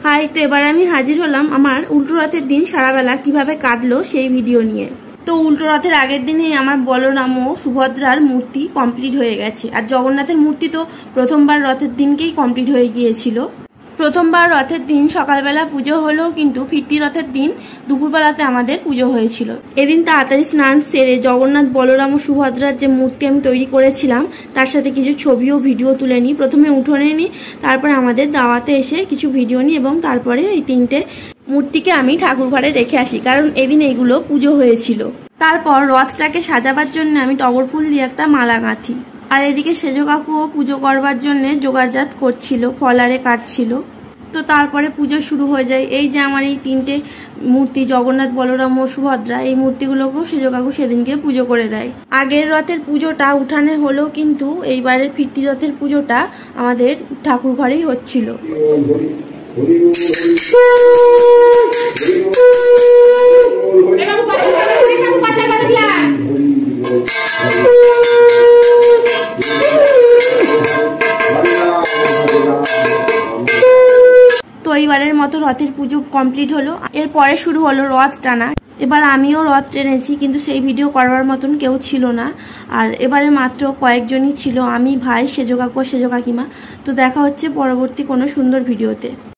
High, তো এবার আমি হাজির হলাম আমার উল্টো রথের দিন সারাবেলা কিভাবে কাটলো সেই ভিডিও নিয়ে। তো উল্টো রথের আগের দিনেই আমার বলরাম ও সুভদ্রার মূর্তি কমপ্লিট হয়ে গেছে, আর জগন্নাথের মূর্তি তো প্রথমবার রথের দিনকেই কমপ্লিট হয়ে গিয়েছিল। প্রথমবার রথের দিন সকালবেলা পুজো হলো, কিন্তু ফিরতি রথের দিন দুপুরবেলাতে আমাদের পুজো হয়েছিল। এদিন তাড়াতাড়ি স্নান সেরে জগন্নাথ, বলরাম ও সুভদ্রার যে মূর্তি আমি তৈরি করেছিলাম তার সাথে কিছু ছবি ও ভিডিও তুলে নিই। প্রথমে উঠোনে নিই, তারপরে আমাদের দাওয়াতে এসে কিছু ভিডিও নিই এবং তারপরে এই তিনটে মূর্তিকে আমি ঠাকুর ঘরে রেখে আসি, কারণ এদিন এগুলো পুজো হয়েছিল। তারপর রথটাকে সাজাবার জন্য আমি টগর ফুল দিয়ে একটা মালা গাঁথি, আর এদিকে সেজো কাকুও পুজো করবার জন্য জোগাড়জাত করছিল, ফলারে কাটছিল। তো তারপরে পুজো শুরু হয়ে যায়। এই যে আমার এই তিনটে মূর্তি, জগন্নাথ, বলরাম ও সুভদ্রা, এই মূর্তিগুলোকেও সেজো কাকু সেদিনকে পুজো করে দেয়। আগের রথের পুজোটা উঠানে হলো, কিন্তু এইবারের ফিরতি রথের পুজোটা আমাদের ঠাকুর ঘরেই হচ্ছিল। তো এইবারের মতো রথের পুজো কমপ্লিট হলো। এরপরে শুরু হলো রথ টানা। এবার আমিও রথ টেনেছি, কিন্তু সেই ভিডিও করবার মতন কেউ ছিল না। আর এবারে মাত্র কয়েকজনই ছিল, আমি, ভাই, সেজো কাকু, সেজো কাকিমা। তো দেখা হচ্ছে পরবর্তী কোনো সুন্দর ভিডিওতে।